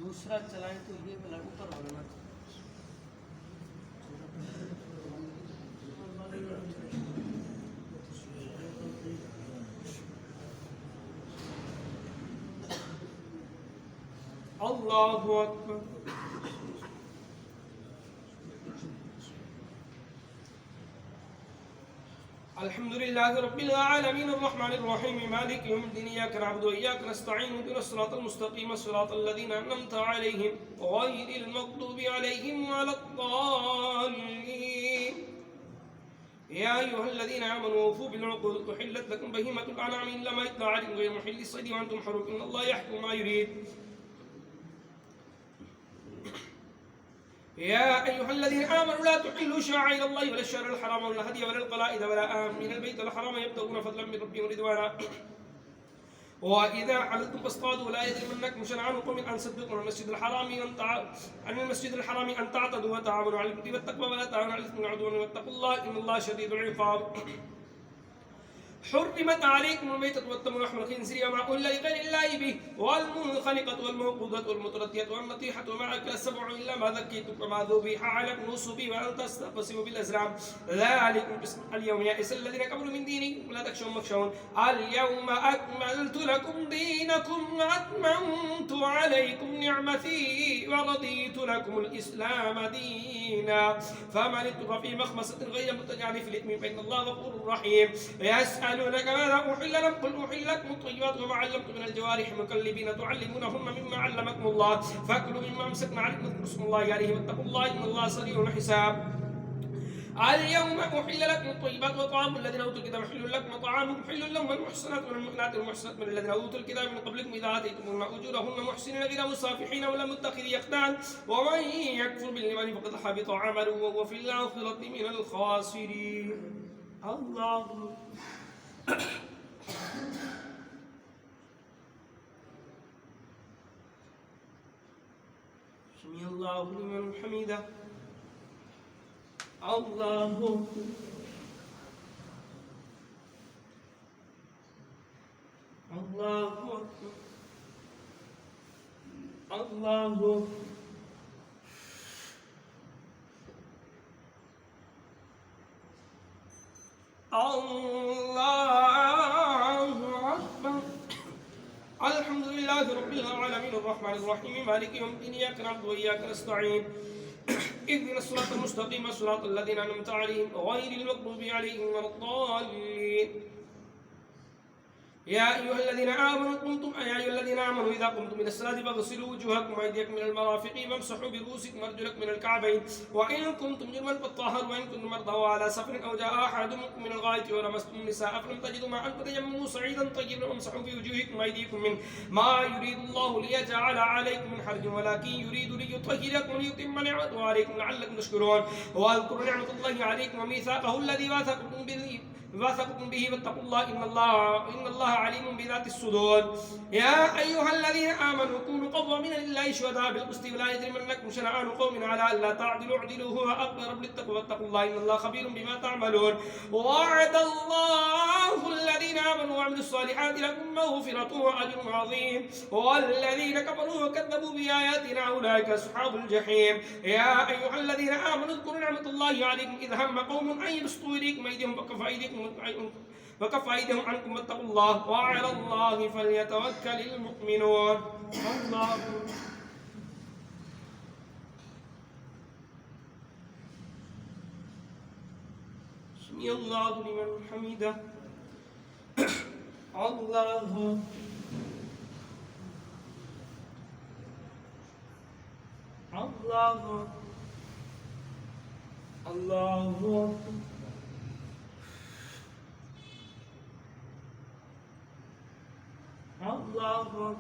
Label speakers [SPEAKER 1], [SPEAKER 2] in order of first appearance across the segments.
[SPEAKER 1] दूसरा चलाएं तो ये वाला ऊपर वाला ना अल्लाहु अकबर। अल्हम्दुलिल्लाहि रब्बिल आलमीन अर्रहमानिर रहीम मालिकि यौमिद्दीन इय्याका नअबुदु व इय्याका नस्तईन इहदिनस सिरातल मुस्तक़ीम सिरातल लज़ीना अनअमता अलैहिम गैरिल मग़्दूबि अलैहिम वलद्दाल्लीन। या अय्युहल्लज़ीना आमनू औफ़ू बिल-उक़ूद उहिल्लत लकुम बहीमतुल अनआम इल्ला मा युत्ला अलैकुम ग़ैरा मुहिल्लिस सय्दि व अंतुम हुरुम इन्नल्लाहा यहकुमु मा युरीद। يا أيها الذين آمنوا لا تحلوا شعائر الله ولا الشهر الحرام ولا الهدي ولا القلائد ولا آمين البيت الحرام يبتغون فضلا من ربهم ورضوانا وإذا حللتم فاصطادوا ولا يجرمنكم شنآن قوم أن صدوا عن المسجد الحرام أن تعتدوا وتعاونوا على البر والتقوى ولا تعاونوا على الإثم والعدوان واتقوا الله إن الله شديد العقاب. حرمت عليكم الميتة والدم ولحم الخنزير وما أهل لغير الله به والمنخنقة والموقوذة والمتردية والنطيحة وما أكل السبع إلا ما ذكيتم وما ذبح على النصب وأن تستقسموا بالأزلام ذلكم اليوم يئس الذين كفروا من دينكم ولا تخشون واخشون اليوم أكملت لكم دينكم وأتممت عليكم نعمتي ورضيت لكم الإسلام دينا فمن اضطر في مخمصة غير متجانف لإثم فإن الله غفور رحيم. يسألونك ماذا أحل لكم قل أحل لكم الطيبات وما علمتم من الجوارح مكلبين تعلمونهن مما علمكم الله فكلوا مما أمسكنا عليكم واذكروا اسم الله عليه واتقوا الله إن الله سريع الحساب. اليوم أحل لكم الطيبات وطعام الذين أوتوا الكتاب حل لكم وطعامكم حل لهم والمحصنات من المؤمنات والمحصنات من الذين أوتوا الكتاب من قبلكم إذا آتيتموهن أجورهن محسنين غير مسافحين ولا متخذي أخدان ومن يكفر بالإيمان فقد حبط عمله وهو في الآخرة من الخاسرين. الله سمع الله لمن حمده. الله الله الله الله أكبر. الحمد لله رب العالمين الرحمن الرحيم مالك يوم الدين إياك نعبد وإياك نستعين اهدنا الصراط المستقيم صراط الذين أنعمت عليهم غير المغضوب عليهم ولا الضالين. يا أيها الذين آمنوا إذا قمتم إلى الصلاة فاغسلوا وجوهكم وأيديكم إلى المرافق وامسحوا برؤوسكم وأرجلكم من الكعبين وإن كنتم جنبا فاطهروا وإن كنتم مرضى وعلى سفر أو جاء أحد منكم من الغائط ولمستم النساء فلم تجدوا ماء فتيمموا صعيدا طيبا وامسحوا بوجوهكم وأيديكم منه ما يريد الله ليجعل عليكم من حرج ولكن يريد ليطهركم وليتم نعمته عليكم لعلكم تشكرون. واذكروا نعمة الله عليكم وميثاقه الذي واثقكم به واتقوا الله إن الله عليم بذات الصدور. يا أيها الذين آمنوا كونوا قوامين لله شهداء بالقسط ولا يجرمنكم شنآن قوم على ألا تعدلوا اعدلوا هو أقرب للتقوى واتقوا الله إن الله خبير بما تعملون. وعد الله الذين آمنوا وعملوا الصالحات لهم مغفرة وأجر عظيم والذين كفروا وكذبوا بآياتنا أولئك أصحاب الجحيم. يا أيها الذين آمنوا اذكروا نعمة الله عليكم إذ هم قوم أن يبسطوا إليكم أيديهم وكف أيديهم عنكم واتقوا الله وعلى الله فليتوكل المؤمنون. الله سمع الله لمن حمده. الله الله الله الله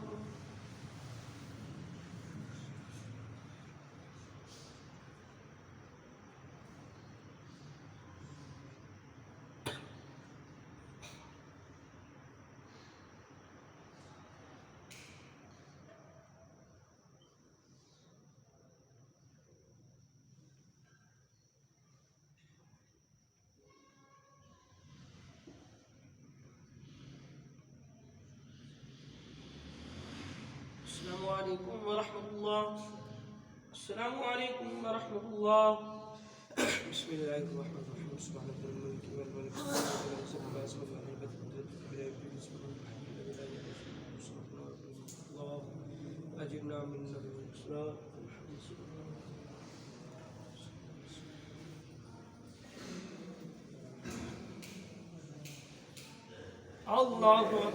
[SPEAKER 1] السلام عليكم ورحمة الله. السلام عليكم ورحمة الله. بسم الله الرحمن الرحيم. سبحانك الملك والملك الله أجرنا من نبي الإسلام. الله أكبر.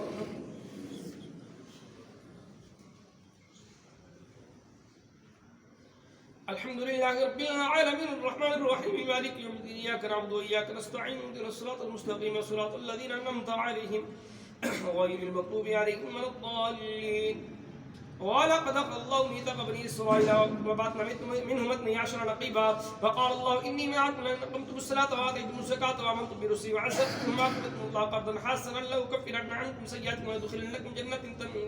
[SPEAKER 1] الحمد لله رب العالمين الرحمن الرحيم مالك يوم الدين إياك نعبد وإياك نستعين اهدنا الصراط المستقيم صراط الذين أنعمت عليهم غير المغضوب عليهم ولا الضالين. ولقد أخذ الله ميثاق بني إسرائيل وبعثنا منهم 12 نقيبا فقال الله إني معكم لئن أقمتم الصلاة وآتيتم الزكاة وآمنتم برسلي وعزرتكم ما قبلتم الله قرضا حسنا لأكفرن عنكم سيئاتكم ويدخلنكم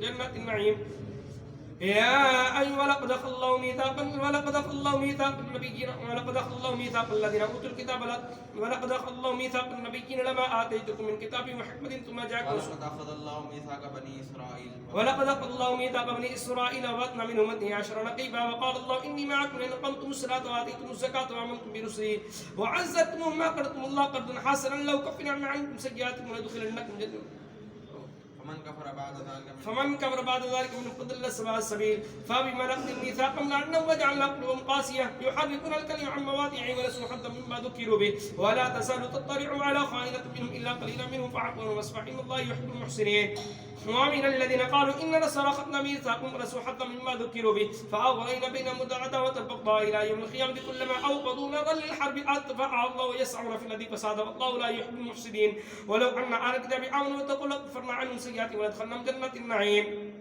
[SPEAKER 1] جنات النعيم. يا أيها لقد أخذ الله ميثاق النبيين ولقد أخذ الله ميثاق الذين أوتوا الكتاب ولقد أخذ الله ميثاق النبيين لما آتيتكم من كتاب وحكمة ثم جاءكم
[SPEAKER 2] ولقد أخذ الله ميثاق بني إسرائيل
[SPEAKER 1] وبعثنا منهم 12 نقيبا وقال الله إني معكم لئن أقمتم الصلاة وآتيتم الزكاة وآمنتم برسلي وعزرتموهم ما قرضتم الله قرضا حسنا لأكفرن عنكم سيئاتكم ويدخلنكم جنات. فمن كفر بعد ذلك من فضل سواء السبيل. فبما نقض الميثاق لعنهم وجعلنا قلوبهم قاسية يحرفون الكلم عن مواضعه ونسوا حظا مما ذكروا به ولا تزال تطلع على خائنة منهم إلا قليلا منهم فاعف واصفح إن الله يحب المحسنين. ومن الذين قالوا إن نصارى أخذنا ميثاقهم ونسوا حظا مما ذكروا به فأغرينا بينهم العداوة والبغضاء إلى يوم القيامة كلما أوقدوا نارا للحرب أطفأها الله ويسعون في الذي فساد والله لا يحب المفسدين. ولو أن أهل الكتاب آمنوا واتقوا لكفرنا عنهم سيئاتهم ولادخلناهم جنات النعيم.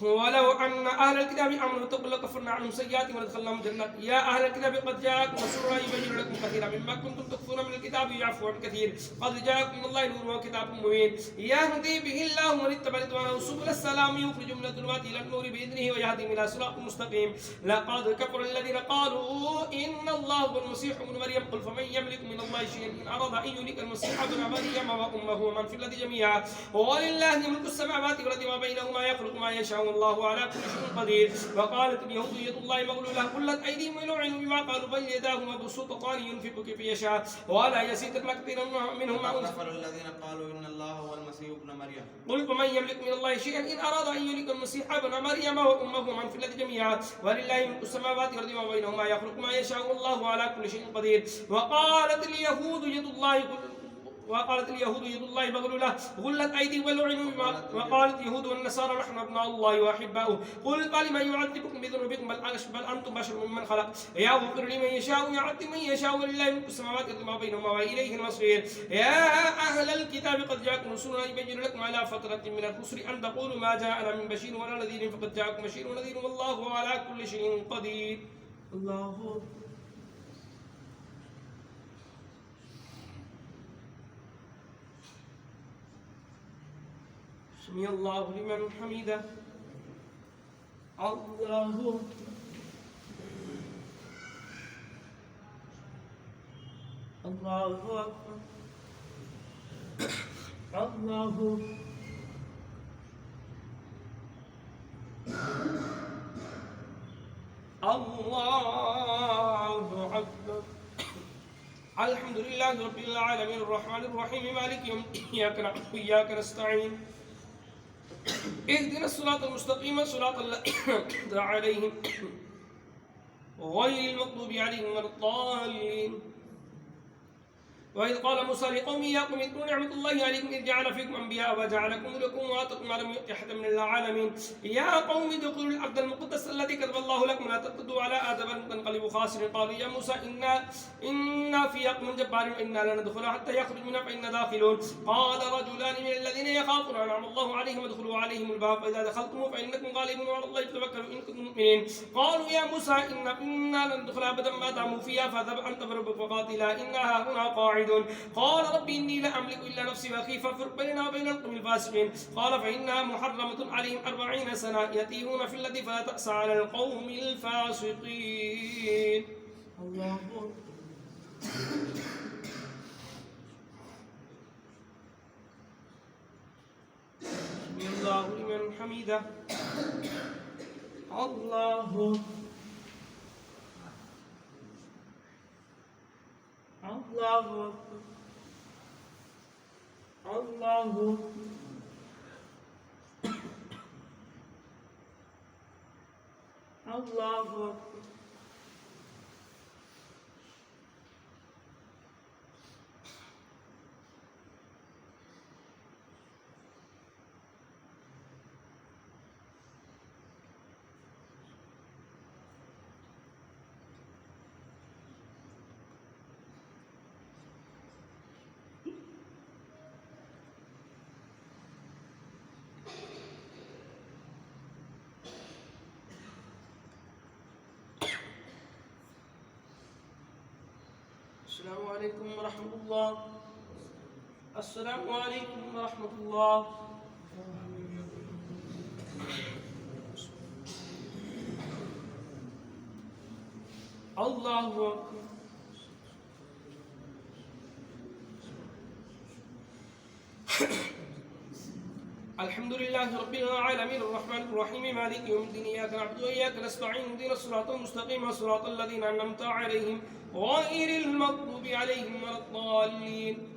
[SPEAKER 1] ولو أن أهل الكتاب آمنوا واتقوا لكفرنا عنهم سيئاتهم ولادخلناهم جنات. يا أهل الكتاب قد جاءكم رسولنا يبين لكم كثيرا مما كنتم تخفون من الكتاب ويعفو عن كثير قد جاءكم من الله نور وكتاب مبين يهدي به الله من اتبع رضوانه سبل السلام يخرج من الظلمات إلى النور بإذنه ويهدي إلى صراط مستقيم. لقد كفر الذين قالوا إن الله هو المسيح ابن مريم قل فمن يملك من الله شيئا إن أراد أن يهلك المسيح ابن مريم وأمه ومن في الأرض جميعا ولله ملك السماوات والأرض وما بينهما يخلق ما يشاء الله على كل شيء قدير. وقالت اليهود يد الله مغلولة غلت أيديهم ولعنوا بما قالوا بل يداه مبسوطتان ينفق كيف يشاء ولا يزيد كثيرا منهم ما
[SPEAKER 2] كفر الذين قالوا إن الله هو المسيح ابن مريم
[SPEAKER 1] قل فمن يملك من الله شيئا إن أراد أن يهلك المسيح ابن مريم وأمه ومن في الأرض جميعا ولله ملك السماوات والأرض وما بينهما يخلق ما يشاء والله على كل شيء قدير. وقالت اليهود يد الله مغلولة غلت أيديهم ولعنوا بما وقالت اليهود والنصارى نحن أبناء الله وأحباؤه قل فلمن يعذبكم بذنوبكم بل أنتم بشر ممن خلق يغفر لمن يشاء ويعذب من يشاء ولله ملك السماوات والأرض وما بينهما وإليه المصير. يا أهل الكتاب قد جاءكم رسولنا يبين لكم على فترة من الرسل أن تقولوا ما جاءنا من بشير ولا نذير فقد جاءكم بشير ونذير والله على كل شيء قدير. الله سمع الله لمن حمده. الله أكبر. الله أكبر. الحمد لله رب العالمين الرحمن الرحيم مالك يوم إياك نعبد وإياك نستعين اهدنا الصراط المستقيم صراط الذين أنعمت عليهم غير المغضوب عليهم ولا الضالين. وإذ قال موسى لقومه يا قوم اذكروا نعمة الله عليكم إذ جعل فيكم أنبياء وجعلكم ملوكا وآتاكم ما لم يؤت أحدا من العالمين. يا قوم ادخلوا الأرض المقدسة التي كتب الله لكم ولا ترتدوا على آدابكم تنقلبوا خاسرين. قالوا يا موسى إنا في قوم جبار وإنا لا ندخلها حتى يخرج منها فإنا داخلون. قال رجلان من الذين يخافون أنعم الله عليهم ادخلوا عليهم الباب فإذا دخلتموه فإنكم غالبون وعلى الله فتوكلوا إن كنتم مؤمنين. قالوا يا موسى إنا لن ندخلها أبدا ما داموا فيها فاذهب أنت وربك فقاتلا إنا هنا قاعدون. قال رب إني لا أملك إلا نفسي وأخي فافرق بيننا وبين القوم الفاسقين. قال فإنها محرمة عليهم 40 سنة يتيهون في الذي فلا تأس على القوم الفاسقين. الله سمع الله لمن حمده. الله الله الله الله السلام عليكم ورحمة الله. السلام عليكم ورحمة الله. الله أكبر. الحمد لله رب العالمين الرحمن الرحيم مالك يوم الدين إياك نعبد وإياك نستعين اهدنا الصراط المستقيم صراط الذين أنعمت عليهم غير المغضوب عليهم ولا الضالين.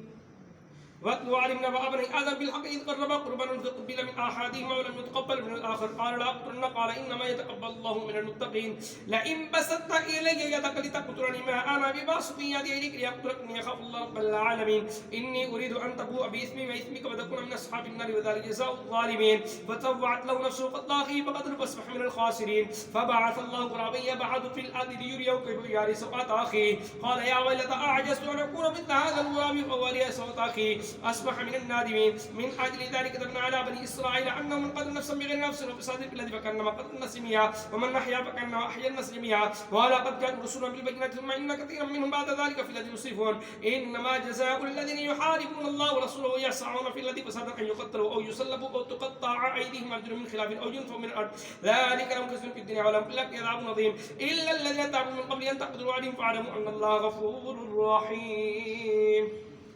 [SPEAKER 1] واتلو علينا نبأ بني آدم بالحق إذ قربا قربانا فتقبل من أحدهما ولم يتقبل من الآخر قال لا أقتلن قال إنما يتقبل الله من المتقين لئن بسطت إلي يدك لتقتلني ما أنا بباسط يدي إليك لأقتلني أخاف الله رب العالمين إني أريد أن تبوء بإثمي وإثمك وتكون من أصحاب النار وذلك جزاء الظالمين. فتطوعت له نفسه قتل أخيه فقتل فأصبح من الخاسرين. فبعث الله غرابا يبعث في الأرض ليريه كيف يواري سوءة أخيه قال يا ويلتى أعجزت أن أكون مثل هذا الغراب فأواري سوءة أخيه أصبح من النادمين. من أجل ذلك كتبنا على بني إسرائيل أنه من قتل نفسا بغير نفس وفساد في الأرض فكأنما قتل الناس جميعا ومن أحيا فكأنما أحيا الناس جميعا ولقد جاءوا رسلنا بالبينات ثم إن كثيرا منهم بعد ذلك في الأرض يسرفون. إنما جزاء الذين يحاربون الله ورسوله ويسعون في الأرض فسادا أن يقتلوا أو يصلبوا أو تقطع أيديهم وأرجلهم من خلاف أو ينفوا من الأرض ذلك لهم خزي في الدنيا ولهم في الآخرة عذاب عظيم إلا الذين تابوا من قبل أن تقتلوا عليهم فاعلموا أن الله غفور رحيم.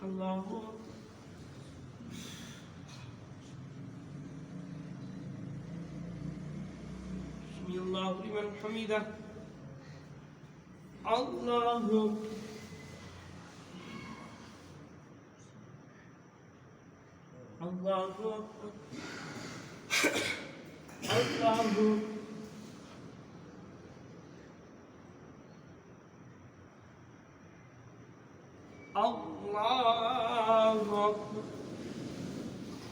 [SPEAKER 1] الله سمي الله لمن حمده. الله الله الله الله.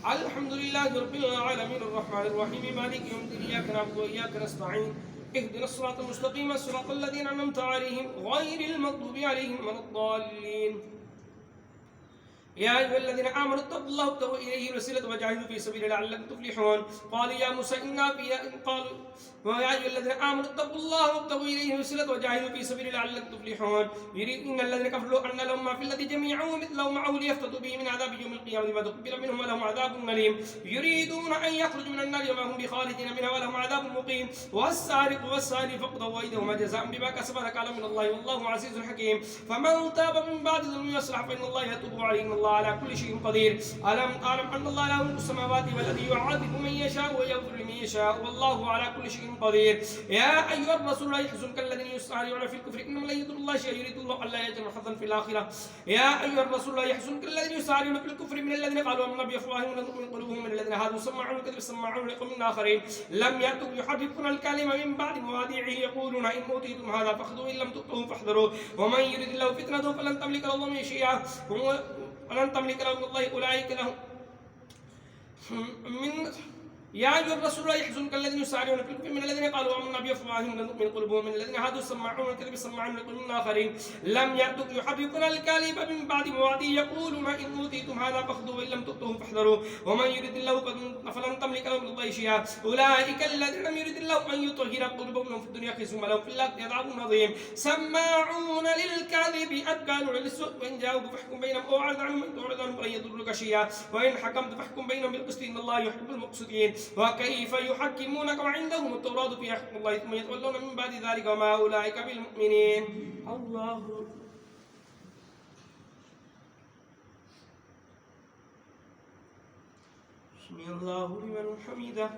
[SPEAKER 1] الحمد لله رب العالمين الرحمن الرحيم مالك يوم الدين إياك نعبد وإياك نستعين اهدنا الصراط المستقيم صراط الذين أنعمت عليهم غير المغضوب عليهم ولا الضالين. يا أيها الذين آمنوا اتقوا الله وابتغوا إليه الوسيلة وجاهدوا في سبيله لعلكم تفلحون. قال يا موسى إنا قالوا ويا أيها الذين آمنوا اتقوا الله وابتغوا إليه الوسيلة وجاهدوا في سبيله لعلكم تفلحون. يريد إن الذين كفروا أن لهم ما في الذي جميعا ومثله معه ليفتدوا به من عذاب يوم القيامة ما تقبل منهم ولهم عذاب أليم. يريدون أن يخرجوا من النار وما هم بخارجين منها ولهم عذاب مقيم. والسارق والسارق فاقطعوا أيديهما جزاء بما كسبا نكالا من الله والله عزيز حكيم. فمن تاب من بعد ظلم يصلح فإن الله يتوب عليه إن الله على كل شيء قدير. ألم تعلم أن الله له ملك السماوات والذي يعذب من يشاء ويغفر لمن يشاء والله على كل شيء قدير. يا أيها الرسول لا يحزنك الذين يسارعون في الكفر إنما لن يضروا الله شيئا يريد الله ألا يجعل حظا في الآخرة. يا أيها الرسول لا يحزنك الذين يسارعون في الكفر من الذين قالوا آمنا بأفواههم ولم تؤمن قلوبهم من الذين هادوا سماعون كذب سماعون لقوم آخرين لم يأتوا يحرفون الكلمة من بعد مواضعه يقولون إن أوتيتم هذا فخذوه إن لم تؤتوه فاحذروا ومن يرد الله فتنته فلن تملك له من شيئا ولن تملك له من الله أولئك لهم من. يا أيها الرسول لا يحزنك الذين يسارعون في الكفر من الذين قالوا آمنا بأفواههم لم تؤمن قلوبهم من الذين هادوا سماعون الكذب سماعون لقوم آخرين لم يأتوك يحرفون الكلمة من بعد مواضعه يقولون إن أوتيتم هذا فخذوه وإن لم تؤتوه فاحذروا ومن يرد الله فلن تملك له من الله شيئا أولئك الذين لم يرد الله أن يطهر قلوبهم في الدنيا خزي ولهم في الآخرة عذاب عظيم. سماعون للكذب أكالون للسوء وإن جاءوك فاحكم بينهم أو أعرض عنهم إن تعرض عنهم فلن يضرك شيئا وإن حكمت فاحكم بينهم بالقسط إن الله يحب المقسطين. وكيف يحكمونك وعندهم التوراة فيها حكم الله ثم يتولون من بعد ذلك وما أولئك بالمؤمنين. الله سمي الله لمن حمده.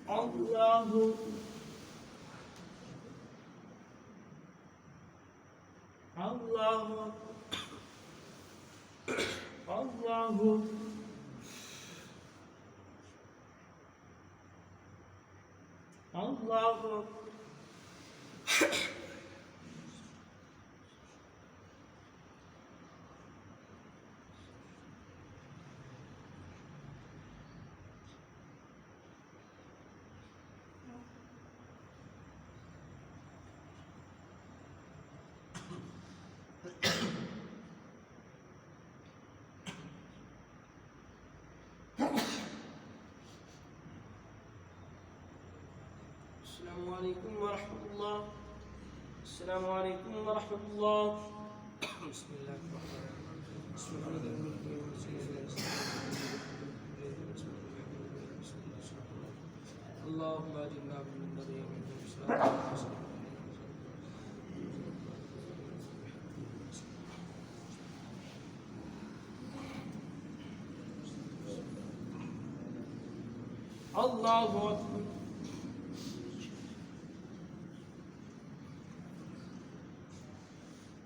[SPEAKER 1] الله الله الله الله السلام عليكم ورحمة الله. السلام عليكم ورحمة الله. بسم الله الرحمن الرحيم. بسم الله الرحمن الرحيم. اللهم اجعلنا من الذين الله أكبر.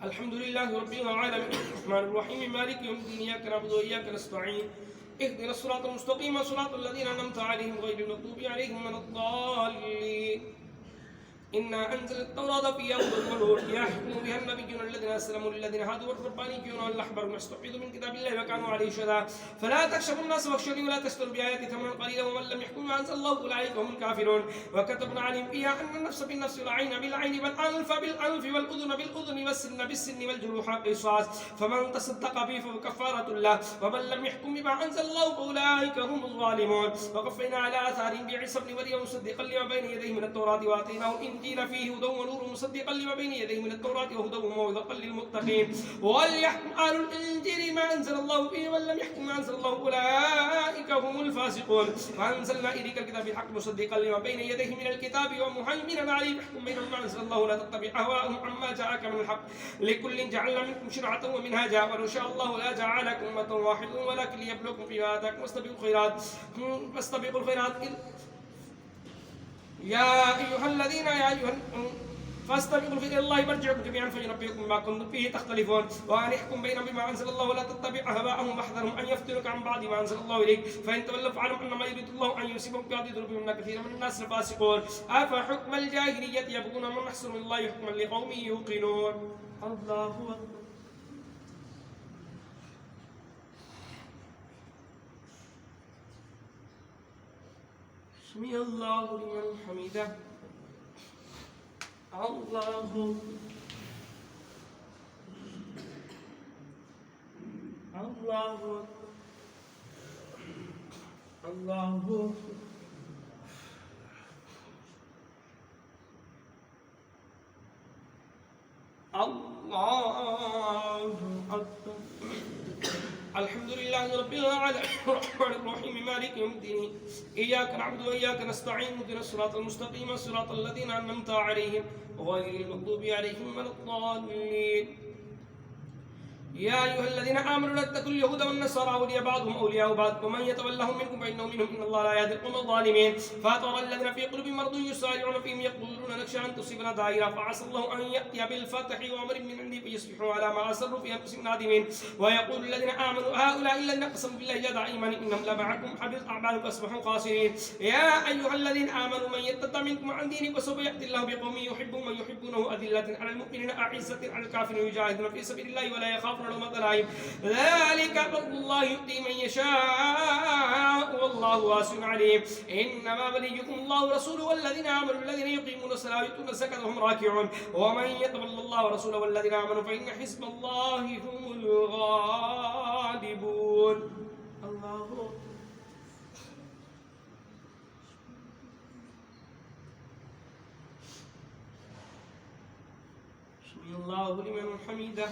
[SPEAKER 1] الحمد لله رب العالمين الرحمن الرحيم مالك يوم الدين إياك نعبد وإياك نستعين اهدنا الصراط المستقيم صراط الذين أنعمت عليهم غير المغضوب عليهم ولا الضالين. إنا أنزلنا التوراة فيها هدى ونور يحكم بها النبيون الذين أسلموا للذين هادوا والربانيون والأحبار بما استحفظوا من كتاب الله وكانوا عليه شهداء فلا تخشوا الناس واخشوني ولا تشتروا بآياتي ثمنا قليلا ومن لم يحكم بما أنزل الله فأولئك هم الكافرون. وكتبنا عليهم فيها أن النفس بالنفس والعين بالعين والأنف بالأنف والأذن بالأذن والسن بالسن والجروح قصاص فمن تصدق به فهو كفارة الله ومن لم يحكم بما أنزل الله فأولئك هم الظالمون. وقفينا على آثارهم بعيسى بن مريم مصدقا لما بين يديه من التوراة وآتيناه الإنجيل فيه هدى ونور مصدقا لما بين يديه من التوراة وهدى وموعظة للمتقين. وليحكم أهل الإنجيل ما أنزل الله فيه ومن لم يحكم ما أنزل الله أولئك هم الفاسقون. فأنزلنا إليك الكتاب بالحق مصدقا لما بين يديه من الكتاب ومهيمنا عليه فاحكم بينهم ما أنزل الله لا تتبع أهواءهم عما جاءك من الحق لكل جعلنا منكم شرعة ومنهاجا ولو شاء الله لا جعلكم أمة واحدة ولكن ليبلوكم فيما آتاكم واستبقوا الخيرات يا أيها الذين فاستبقوا إلى الله مرجعكم جميعا فينبئكم بما كنتم فيه تختلفون. وأن احكم بينهم بما أنزل الله ولا تتبع أهواءهم واحذرهم أن يفتنوك عن بعد ما أنزل الله إليك فإن تولوا فاعلم أنما يريد الله أن يصيبهم ببعض ذنوبهم إن كثيرا من الناس الفاسقون. أفحكم الجاهلية يبغون من أحسن من الله حكما لقوم يوقنون. الله أكبر. سمع الله لمن حمده. الله الله الله الله أكبر. الحمد لله رب العالمين الرحمن الرحيم مالك يوم الدين إياك نعبد وإياك نستعين اهدنا الصراط المستقيم صراط الذين أنعمت عليهم غير المغضوب عليهم ولا الضالين. يا أيها الذين آمنوا لا تتخذوا اليهود والنصارى أولياء بعضهم أولياء بعض ومن يتولهم منكم فإنه منهم إن الله لا يهدي القوم الظالمين. فترى الذين في قلوبهم مرض يسارعون فيهم يقولون نخشى أن تصيبنا دائرة فعسى الله أن يأتي بالفتح وأمر من عنده فيصبحوا على ما أسروا في أنفسهم نادمين. ويقول الذين آمنوا هؤلاء الذين أقسموا بالله جهد أيمانهم إنهم لمعكم حبطت أعمالكم فأصبحوا خاسرين. يا أيها الذين آمنوا من يرتد منكم عن دينكم فسوف يأتي الله بقوم يحبهم من يحبونه أذلة على المؤمنين أعزة على الكافرين يجاهدون في سبيل الله ولا يخافون لومة لائم ذلك فضل الله يؤتي من يشاء والله واسع عليم. إنما وليكم الله ورسوله والذين آمنوا الذين يقيمون الصلاة ويؤتون الزكاة وهم راكعون ومن يتول الله ورسوله والذين آمنوا فإن حزب الله هم الغالبون. الله سمع الله لمن حمده.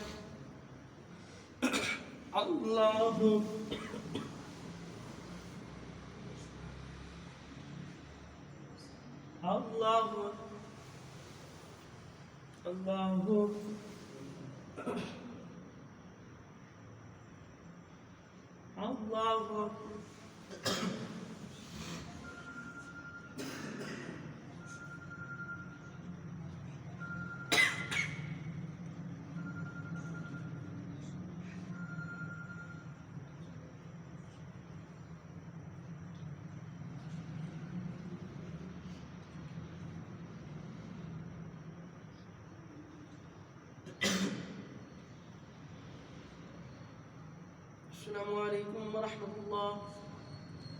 [SPEAKER 1] الله الله الله الله السلام عليكم ورحمة الله.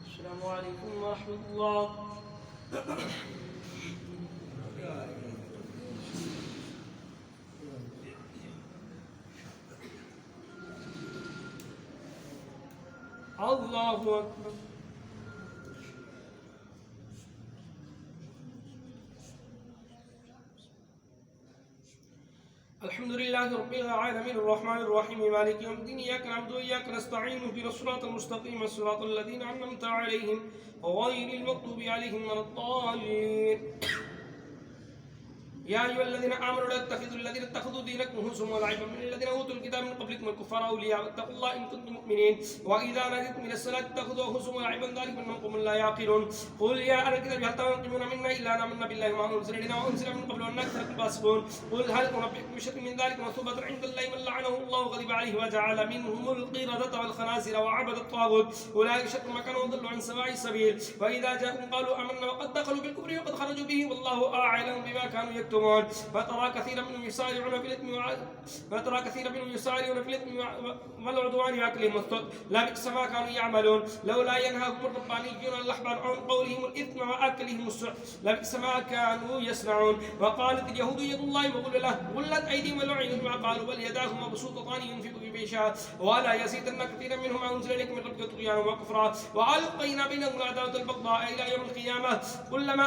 [SPEAKER 1] السلام عليكم ورحمة الله. الله أكبر. الحمد لله رب العالمين الرحمن الرحيم مالك يوم الدين إياك نعبد وإياك نستعين اهدنا الصراط المستقيم صراط الذين أنعمت عليهم غير المغضوب عليهم ولا الضالين. يا أيها الذين آمنوا لا تتخذوا الذين اتخذوا دينكم هزوا ولعبا من الذين أوتوا الكتاب من قبلكم الكفار أولياء واتقوا الله إن كنتم مؤمنين. وإذا ناديتم إلى الصلاة اتخذوها هزوا ولعبا ذلك من قوم لا يعقلون. قل يا أهل الكتاب هل تنقمون منا إلا أن آمنا بالله وما أنزل إلينا وأنزل من قبل وأن أكثركم فاسقون. قل هل أنبئكم بشر من ذلك مثوبة عند الله من لعنه الله وغضب عليه وجعل منهم القردة والخنازير وعبد الطاغوت أولئك شر مكانا وضلوا عن سواء السبيل. وإذا جاءهم قالوا آمنا وقد دخلوا بالكفر وقد خرجوا به والله أعلم بما كانوا يكتمون. فترى كثيرا منهم يسارعون في الإثم والعدوان وأكلهم السحت لبئس ما كانوا يعملون. لولا ينهاهم الربانيون الأحبار عن قولهم الإثم وأكلهم السحت لبئس ما كانوا يصنعون. وقالت اليهود يد الله مغلولة غلت أيديهم ولعنوا بما قالوا بل يداه مبسوطتان ينفق كيف يشاء ولا يزيدن كثيرا منهم ما أنزل إليك من ربك طغيانا وكفرا وألقينا بينهم العداوة البغضاء إلى يوم القيامة كلما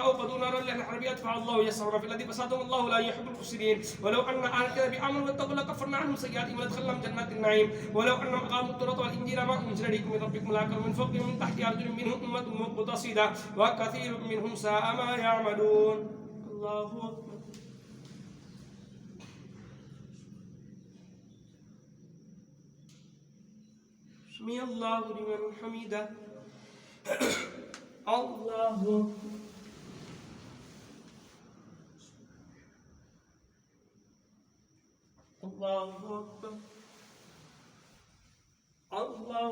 [SPEAKER 1] أوقدوا نارا للحرب أدفع الله يسعون في الذي فسادهم الله لا يحب المفسدين. ولو أن أهل الكتاب آمنوا واتقوا لكفرنا عنهم سيئاتهم ولادخلناهم جنات النعيم. ولو أنهم أقاموا التوراة والإنجيل ما أنزل إليكم من ربكم لأكلوا من فوقهم ومن تحت أرجلهم منهم أمة مقتصدة وكثير منهم ساء ما يعملون. الله أكبر. سمع الله لمن حمده. الله الله أكبر. الله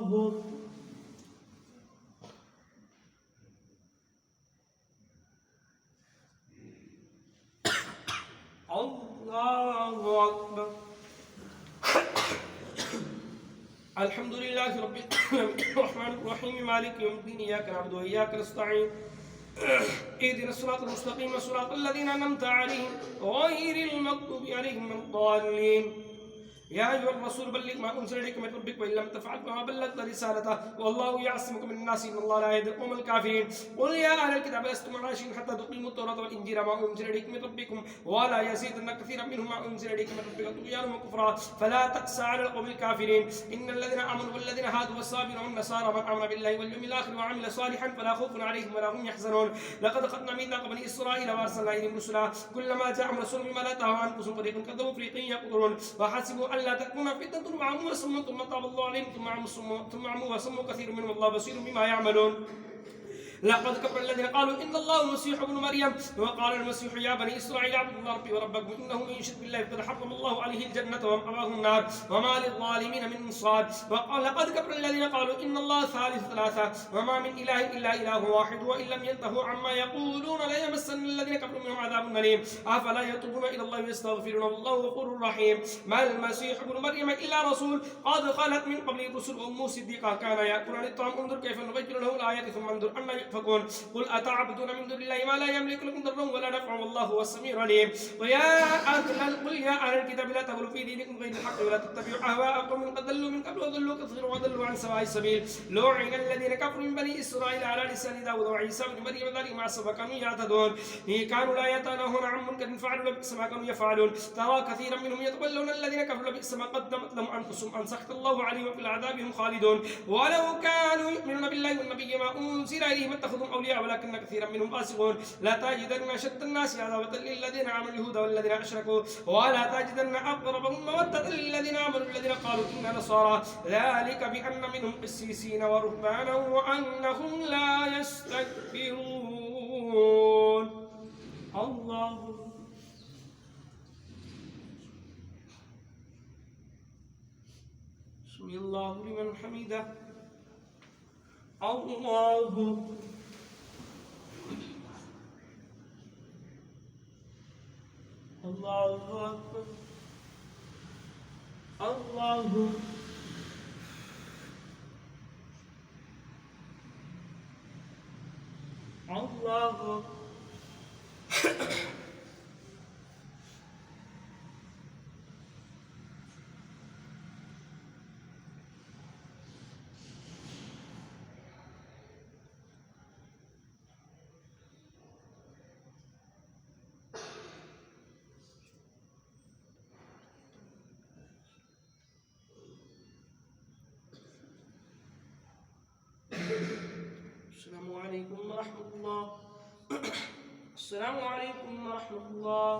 [SPEAKER 1] الله أكبر. الحمد لله رب العالمين الرحمن الرحيم مالك يوم الدين إياك نعبد وإياك نستعين اهدنا الصراط المستقيم صراط الذين أنعمت عليهم غير المغضوب عليهم ولا الضالين. يا أيها الرسول بلغ ما أنزل إليك من ربك وإن لم تفعل فما بلغت رسالته والله يعصمك من الناس إن الله لا يهدي القوم الكافرين. قل يا أهل الكتاب لستم على شيء حتى تقيموا التوراة والإنجيل ما أنزل إليكم من ربكم ولا يزيدن كثيرا منهم ما أنزل إليك من ربك طغيانا وكفرا فلا تأسى على القوم الكافرين. إن الذين آمنوا والذين هادوا والصابرين والنصارى من آمن بالله واليوم الآخر وعمل صالحا فلا خوف عليهم ولا هم يحزنون. لقد أخذنا ميثاق بني إسرائيل وأرسلنا إليهم رسلا كلما جاءهم رسول بما لا تهوى أنفسهم فريق كذبوا فريق يقتلون وحسبوا ألا تكون فتنة وعموا وصموا ثم تاب الله عليهم ثم عموا وصموا كثير منهم والله بصير بما يعملون. لقد كفر الذين قالوا إن الله المسيح ابن مريم وقال المسيح يا بني إسرائيل اعبدوا الله ربي وربكم إنه من يشرك بالله فقد حرم الله عليه الجنة ومأواه النار وما للظالمين من أنصار. وقال لقد كفر الذين قالوا إن الله ثالث ثلاثة وما من إله إلا إله واحد وإن لم ينتهوا عما يقولون ليمسن الذين كفروا منهم عذاب أليم. أفلا يتوبون إلى الله ويستغفرون والله غفور رحيم. ما المسيح ابن مريم إلا رسول قد خلت من قبله الرسل وأمه صديقة كان يأكلان الطعام انظر كيف نبين له الآيات ثم انظر أن يؤفكون. قل أتعبدون من دون الله ما لا يملك لكم ضرا ولا نفعا والله هو السميع العليم. قل يا أهل الكتاب لا تغلوا في دينكم غير الحق ولا تتبعوا أهواء قوم قد ضلوا من قبل وضلوا كثيرا وضلوا عن سواء السبيل. لعن الذين كفروا من بني إسرائيل على لسان داود وعيسى بن مريم ذلك ما عصوا كانوا يعتدون كانوا لا يتناهون عن منكر فعلوا لبئس ما كانوا يفعلون. ترى كثيرا منهم يتولون الذين كفروا لبئس ما قدمت لهم أنفسهم أن سخط الله عليهم وفي العذاب هم خالدون. ولو كانوا يؤمنون بالله والنبي ما أنزل إليهم اتخذوا أولياء ولكن كثيرا منهم فاسقون. لا تجدن أشد الناس عداوة للذين آمنوا اليهود والذين أشركوا ولا تجدن أقربهم مودة للذين آمنوا الذين قالوا إنا نصارى ذلك بأن منهم قسيسين ورهبانا وأنهم لا يستكبرون. الله سمع الله لمن حمده. الله الله أكبر. الله الله السلام عليكم ورحمة الله. السلام عليكم ورحمة الله.